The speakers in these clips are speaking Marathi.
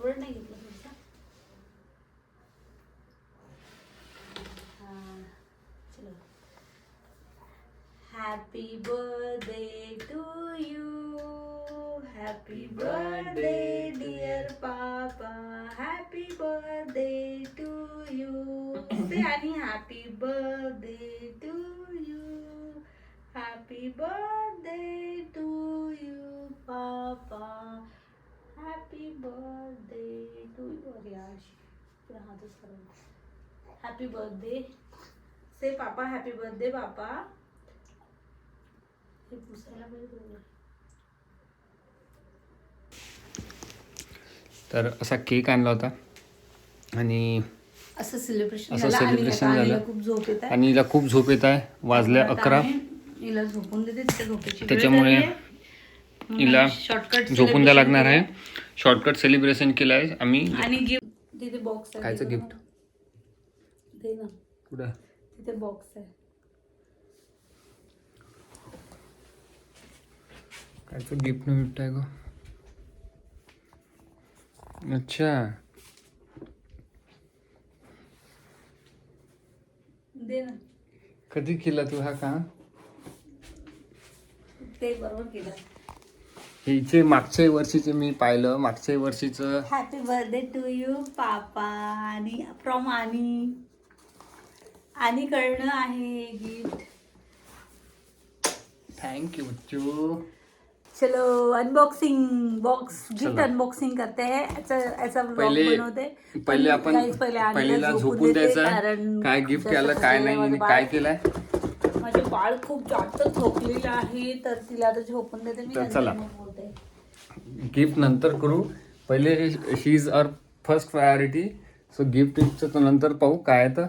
कॉर्पोरेट नाही घेतलं तुमचा. चलो. Happy birthday to you, happy birthday dear papa, happy birthday to you. से आणि happy birthday to you, happy birthday to you papa, happy birthday to you. अरे यार पूरा हातच करून. हॅपी बर्थडे से पापा, हॅपी बर्थडे पापा. हे पुसायला पाहिजे. तर असा केक आणला होता आणि असं सेलिब्रेशन झालं. खूप झोप येत आहे आणि हिला खूप झोप येत आहे. वाजले 11. हिला झोपून देते, तिच्या झोपेची त्याच्यामुळे हिला शॉर्टकट झोपून द्यायला लागणार आहे. शॉर्टकट सेलिब्रेशन केलं आहे आम्ही. आणि गिफ्ट तिथे बॉक्स आहे. कायचं गिफ्ट दे ना. कुठं? तिथे बॉक्स आहे. कायचं गिफ्ट न गिफ्ट आहे ग? अच्छा दे ना. कधी केला तू हा काम? ते बरोबर केलं. हिचे मागच्या वर्षीचे मी पाहिलं. मागच्या वर्षीचं हॅपी बर्थडे टू यू पापा. आणि फ्रॉम आणि कळणं आहे गिफ्ट. Thank you Bachchu. चलो अनबॉक्सिंग बॉक्स गिफ्ट अनबॉक्सिंग करते हैं. ऐसा ब्लॉग बनवते. पहिले आपण पहिलेला झोपून द्यायचं. काय गिफ्ट केलं काय नाही काय केलंय. माझे बाळ खूप जास्त झोपलेलं आहे तर तिला आता झोपून देते मी. चला गिफ्ट नंतर करू. पहिले she is our first priority. So गिफ्टचं तर नंतर पाहू. काय तर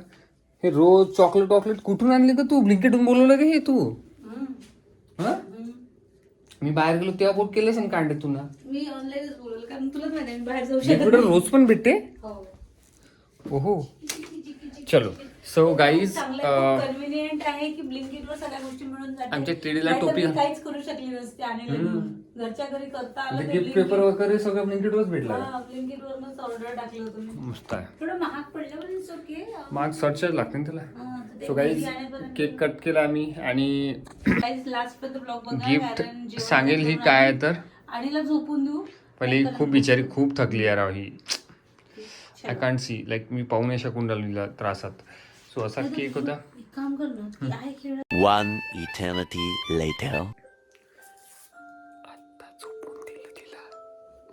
हे रोज चॉकलेट कुठून आणले का तू? ब्लिंकेटून बोलवलं का हे तू? मी बाहेर गेलो तेव्हा बोट केलंस ना कांडे तुला. मी ऑनलाईनच बोलवलं कारण तुलाच माहिती आहे मी बाहेर जाऊ शकत नाही. रोज पण भेटते. हो. चलो सो गाईज कन्व्हिनियंट आहे की ब्लिंकिटवर सगळ्या गोष्टी मिळून जातात. आमच्या टेडीला टोपी काहीच करू शकली नसते आणि घरच्या घरी करता आलं. गिफ्ट पेपर वगैरे सगळं ब्लिंकिटवरच भेटला. ब्लिंकिटवरच ऑर्डर टाकली होती मी. मस्त आहे. थोडं महाग पडलं पण इट्स ओके. महाग सर्च लागते ना त्याला. सो गाईज केक कट केला आम्ही आणि लास्ट पर्यंत ब्लॉग बघा. गिफ्ट सांगेल ही काय तर. आणीला झोपून देऊ. पहिले खूप बिचारी खूप थकली यार ही. आय कांट सी लाईक मी पाहू नाही शकून राहिलो त्रासात. सो असा केक होता. काम कर ना की आहे खेळ. One eternity later. आता झोपून दिलं तिला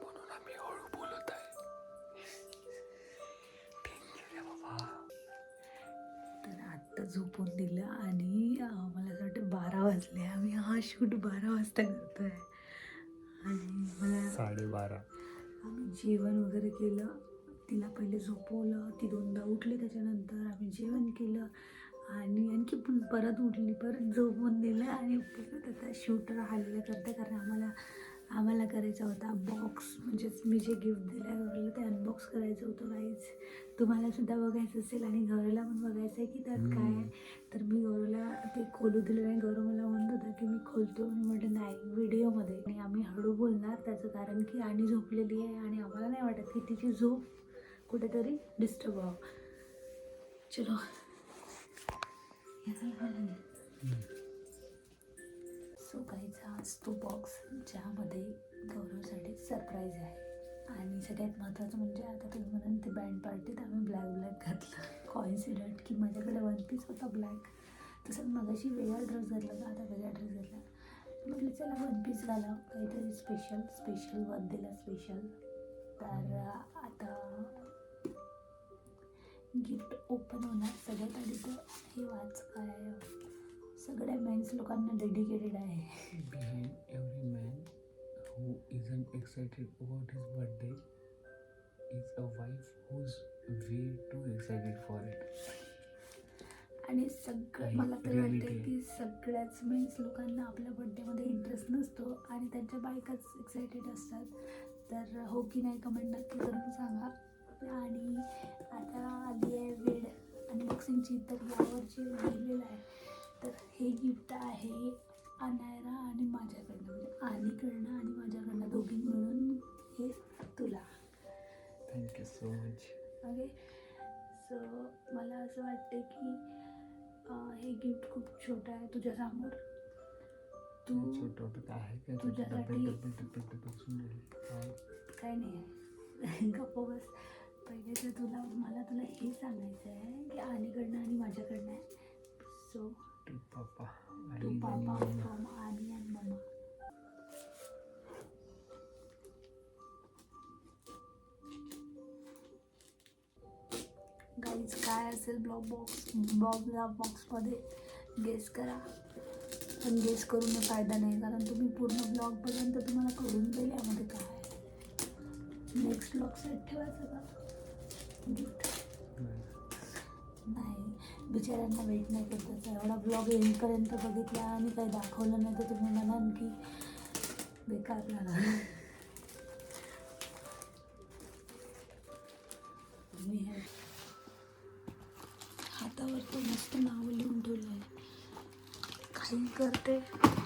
म्हणून आम्ही हळू बोलत आहे. तर आत्ता झोपून दिलं आणि मला असं वाटतं 12 वाजले. आम्ही हा शूट 12 वाजता करतोय आणि मला 12:30. आम्ही जेवण वगैरे केलं. तिला पहिले झोपवलं. ती 2दा उठली. त्याच्यानंतर आम्ही जेवण केलं आणि आणखी परत उठली. परत झोपून दिलं आणि परत आता शूट राहिलेलं करते कारण आम्हाला करायचा होता बॉक्स. म्हणजेच मी जे गिफ्ट दिलं घरला ते अनबॉक्स करायचं होतं गाईज. तुम्हाला सुद्धा बघायचं असेल आणि गौरवला पण बघायचं आहे की त्यात काय आहे. तर मी गौरवला ते खोलू दिलं नाही. गौरव मला म्हणत होता की मी खोलतो. मी म्हटलं नाही व्हिडिओमध्ये. आणि आम्ही हळू बोलणार त्याचं कारण की आणि झोपलेली आहे आणि आम्हाला नाही वाटत की तिची झोप कुठेतरी डिस्टर्ब व्हावं. चलो सो काहीचा आज तो बॉक्स ज्यामध्ये गौरवसाठी सरप्राईज आहे. आणि सगळ्यात महत्त्वाचं म्हणजे आता तुम्ही म्हणाल ते बँड पार्टीत आम्ही ब्लॅक घातलं. कॉइन्सिडंट की माझ्याकडे 1 पीस होता ब्लॅक. तसं मगाशी वेगळा ड्रेस घातला का आता वेगळा ड्रेस घातला. म्हटलं चला 1 पीस घाला काहीतरी स्पेशल बर्थडेला स्पेशल. तर आता गिफ्ट ओपन होणार. सगळ्यात आधी तर हे वाच काय सगळ्या मेन्स लोकांना डेडिकेटेड आहे. Behind every man who isn't excited about his birthday is a wife who's way too excited for it. आणि सगळं मला तर वाटतं की सगळ्याच मेन्स लोकांना आपल्या बर्थडेमध्ये इंटरेस्ट नसतो आणि त्यांच्या बायकाच एक्सायटेड असतात. तर हो की नाही कमेंट नक्की करून सांगा. आणि आता आली आहे वेळ अनबॉक्सिंगची. तर यावरची लिहिलेलं आहे. तर हे गिफ्ट आहे अनायरा आणि माझ्याकडनं. म्हणजे आलीकडनं आणि माझ्याकडनं दोघी मिळून हे तुला. Thank you so much. Okay. So मला असं वाटतं की हे गिफ्ट खूप छोटं आहे तुझ्यासमोर. तू छोटं होतं काय आहे काय तुझ्यासाठी- डब्बे सुंदर काय. काय नाही आहे. गप्प बस. पहिले तर मला तुला हे सांगायचं आहे की आनीकडनं आणि माझ्याकडनं आहे. सो टू पापा टू आणि पापा मम्मा. फ्रॉम आनी अँड मम्मा. गाईज काय असेल ब्लॉग बॉक्समध्ये गेस करा. पण गेस करून फायदा नाही, कारण तुम्ही पूर्ण ब्लॉगपर्यंत तुम्हाला कळून जाईल यामध्ये काय आहे. नेक्स्ट ब्लॉग सेट ठेवायचं का गिफ्ट? नाही, बिचाऱ्यांना वेट नाही करताच. एवढा ब्लॉग एंडपर्यंत बघितला आणि काही दाखवलं नाही तर तुम्ही म्हणाल की बेकार झाला. मी हे हातावर तो मस्त नाव लिहून ठेवलं आहे. काही करते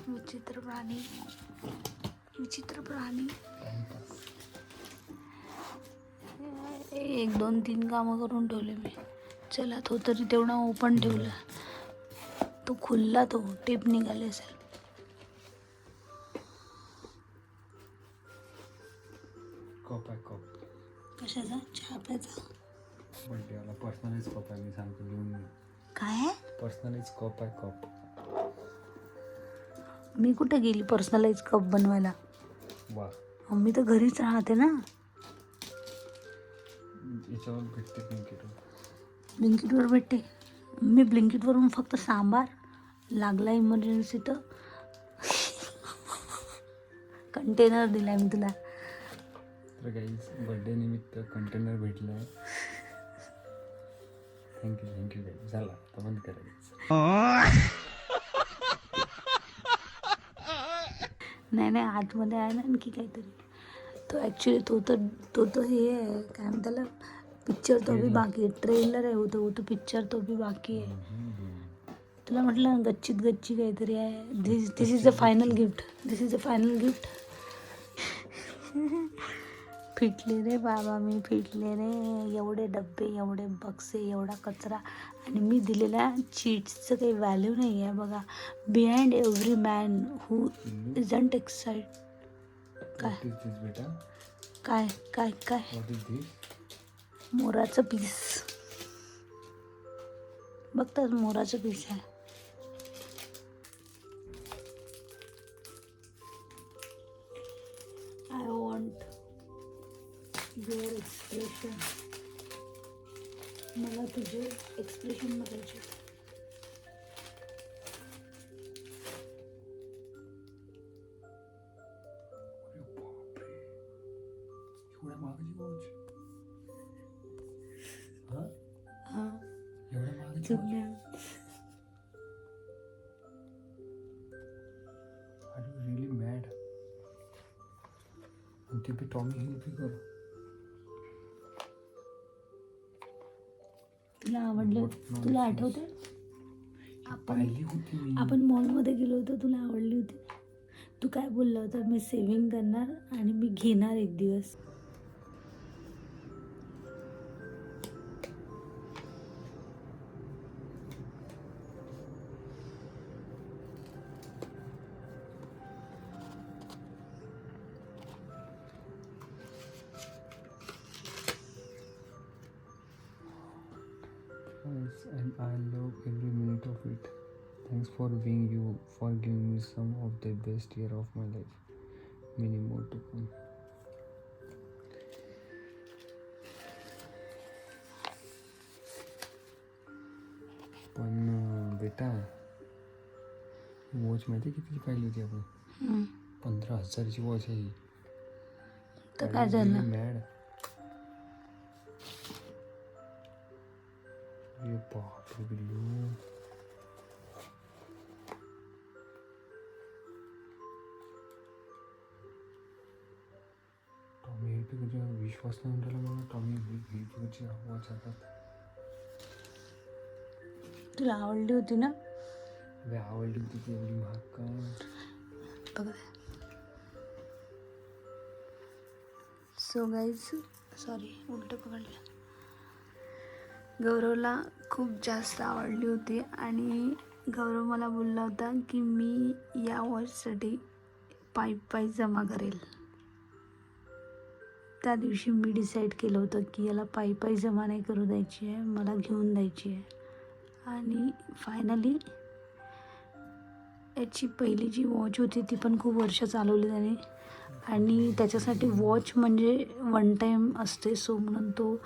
विचित्र प्राणी. एक 2 3 कामं करून ठेवले मी. चला तो तरी तेवढा ओपन ठेवला. तो खुलला, तो टेप निघाले असेल. कप आहे कप. कशाचा? चहा प्यायचा? बड्डेवाला पर्सनलाइज कप आहे. मी सांगतो लिहून. काय? पर्सनलाइज कप आहे कप. मी कुठे गेली पर्सनलाइज कप बनवायला? वा. मी तर घरीच राहते ना. याच्यावर भेटते ब्लिंकिटवर. ब्लिंकिटवर भेटते. मी ब्लिंकिटवरून फक्त सांबार लागला इमर्जन्सी तर कंटेनर दिला मी तुला. तर गाईज बर्थडे निमित्त कंटेनर भेटलं आहे. Thank you guys. झाला आता बंद करायचं. नाही आतमध्ये आहे ना आणखी काहीतरी. तो ॲक्च्युली तो हे आहे काय म्हणतात त्याला, पिक्चर तो भी बाकी आहे. ट्रेलर आहे तो पिक्चर तो भी बाकी आहे. तुला म्हटलं गच्चीत काहीतरी आहे. दिस इज द फायनल गिफ्ट. फिटले रे बाबा, मी फिटले रे. एवढे डब्बे, एवढे बक्से, एवढा कचरा आणि मी दिलेल्या चीट्सचं काही व्हॅल्यू नाही आहे बघा. Behind every man who isn't excite. काय काय काय मोराचं पीस बघतात. मोराचं पीस आहे. I want your expression. मला तुझे एक्सप्रेशन बघायचे. एवढ्या महागाची वॉच. हां एवढ्या महागाची चुकल्या. Are you really mad? आणि ते बी टॉमी हिलफिगर. तुला आवडलं? तुला आठवते पाहिली होती मी. आपण मॉलमध्ये गेलो होतो, तुला आवडली होती. तू काय बोलला होता? मी सेविंग करणार आणि मी घेणार एक दिवस. Yes, and I love every minute of it. Thanks for being you, for giving me some of the best year of my life. Many more to come. पण बेटा, वॉच माहिती कितीची पाहिली होती आपण? 15,000ची वॉच आहे ही. तर काय झालं? मॅड. अरे बापरे बिल्लू. टॉमी हिलफिगरचा विश्वास नाही म्हणून मला. टॉमी हिलफिगरची वॉच हातात. तुला आवडली होती ना? अरे आवडली होती ती एवढी महाग का? बघा. सो गाईज सॉरी उलटं पकडलं. गौरवला खूप जास्त आवडली होती आणि गौरव मला बोलला होता की मी या वॉचसाठी पायी जमा करेल. त्या दिवशी मी डिसाईड केलं होतं की याला पायी जमा नाही करू द्यायची आहे, मला घेऊन द्यायची आहे. आणि फायनली याची पहिली जी वॉच होती ती पण खूप वर्ष चालवली त्याने. आणि त्याच्यासाठी वॉच म्हणजे वन टाईम असते, सो म्हणून तो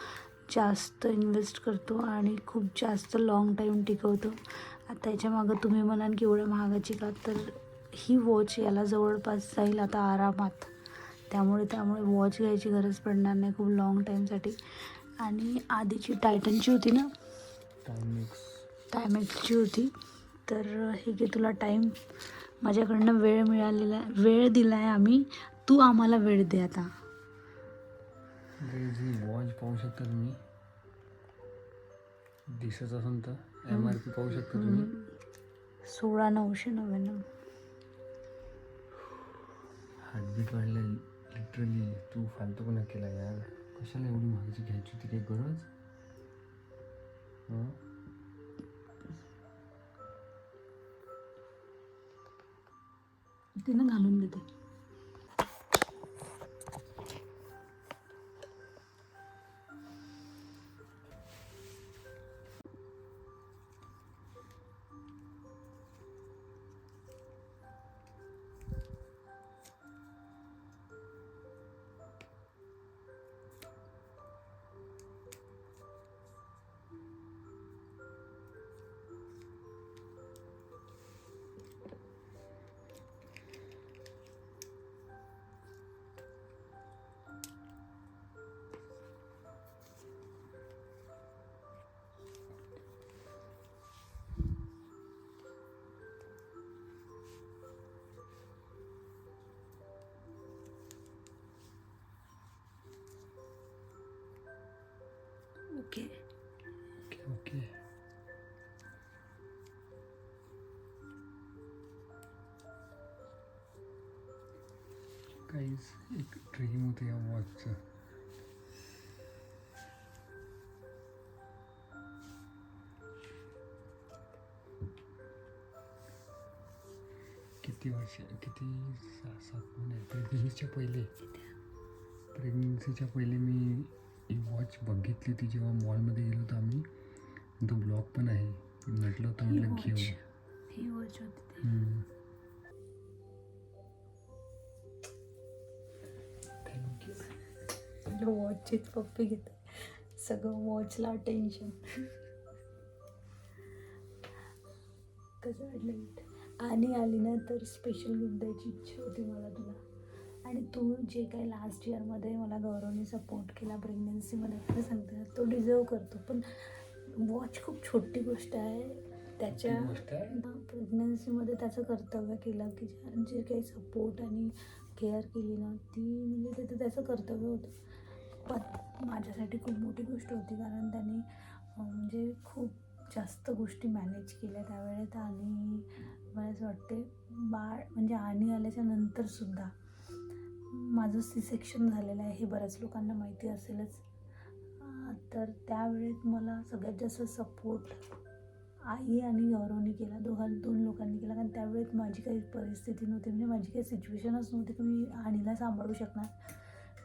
जास्त इन्व्हेस्ट करतो आणि खूप जास्त लाँग टाईम टिकवतो. आता याच्या मागं तुम्ही म्हणाल की एवढ्या महागाची का, तर ही वॉच याला जवळपास जाईल आता आरामात. त्यामुळे वॉच घ्यायची गरज पडणार नाही खूप लाँग टाईमसाठी. आणि आधीची टायटनची होती ना, टायमेक्सची होती. तर हे घे तुला टाईम, माझ्याकडनं वेळ मिळालेला आहे, वेळ दिला आहे आम्ही, तू आम्हाला वेळ दे आता. वॉच पाहू शकता तुम्ही, दिसत असेल तर MRP पाहू शकता तुम्ही. 16,999. हार्टबीट वाढलं लिटरली. तू फालतूपणा केला यार, कशाला एवढी महागाची घ्यायची होती, काही गरज? तिनं घालून देते. ओके. ओके. काहीच एक ड्रीम होतं या वॉचचं. किती सात महिने प्रेग्नन्सीच्या पहिले मी ही वॉच बघितली होती जेव्हा मॉलमध्ये गेलो होतो आम्ही. तो ब्लॉग पण आहे, म्हटलं होतं म्हटलं घेऊ. ही वॉच होती. थँक्यू. वॉचचीच पप्पी घेते, सगळं वॉचला टेन्शन. कसं वाटलं? आणि आली ना तर स्पेशल गिफ्ट द्यायची इच्छा होती मला तुला. आणि तू जे काही लास्ट इयरमध्ये मला गौरवने सपोर्ट केला प्रेग्नन्सीमध्ये, खरं सांगते ना, तो डिझर्व करतो. पण वॉच खूप छोटी गोष्ट आहे. त्याच्या प्रेग्नन्सीमध्ये त्याचं कर्तव्य केलं की जे काही सपोर्ट आणि केअर केली ना, ती म्हणजे त्याचं कर्तव्य होतं. पण माझ्यासाठी खूप मोठी गोष्ट होती, कारण त्याने म्हणजे खूप जास्त गोष्टी मॅनेज केल्या त्यावेळेत. आणि मला असं वाटते बाळ म्हणजे आणि आल्याच्या नंतरसुद्धा माझं C-सेक्शन झालेलं आहे, हे बऱ्याच लोकांना माहिती असेलच. तर त्यावेळेत मला सगळ्यात जास्त सपोर्ट आई आणि गौरवने केला, दोन लोकांनी केला. कारण त्यावेळेत माझी काही परिस्थिती नव्हती, म्हणजे माझी काही सिच्युएशनच नव्हती की मी आणीला सांभाळू शकणार.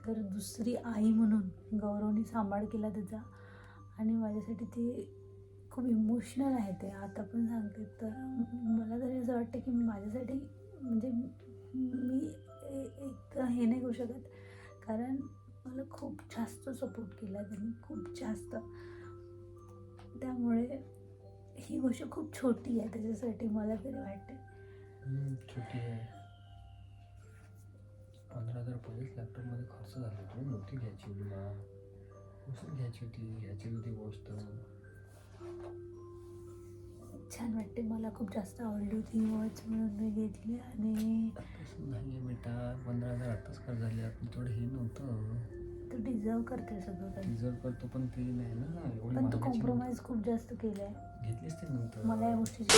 तर दुसरी आई म्हणून गौरवने सांभाळ केला त्याचा. आणि माझ्यासाठी ते खूप इमोशनल आहे ते, आता पण सांगते. तर मला तरी असं वाटतं की माझ्यासाठी म्हणजे मी एक हे नाही करू शकत, कारण मला खूप जास्त सपोर्ट केला त्यांनी, खूप जास्त. त्यामुळे ही गोष्ट खूप छोटी आहे त्याच्यासाठी, मला तरी वाटते. छोटी आहे. 15,000 पहिलेच लॅपटॉपमध्ये खर्च झाला. तुम्ही नव्हती घ्यायची होती ना, घ्यायची होती गोष्ट. छान वाटते, मला खूप जास्त आवडली होती ही वॉच म्हणून मी घेतली. आणि तसं नाही आहे बेटा, 15,000 आताच खर्च झाले, आपण थोडं हे नव्हतं. तू डिझर्व करते सगळं काही. डिझर्व करतो, पण ते नाही ना एवढी पण तू महागाची कॉम्प्रोमाइज खूप जास्त केलं आहे. घेतलीच ते नंतर. मला या गोष्टीची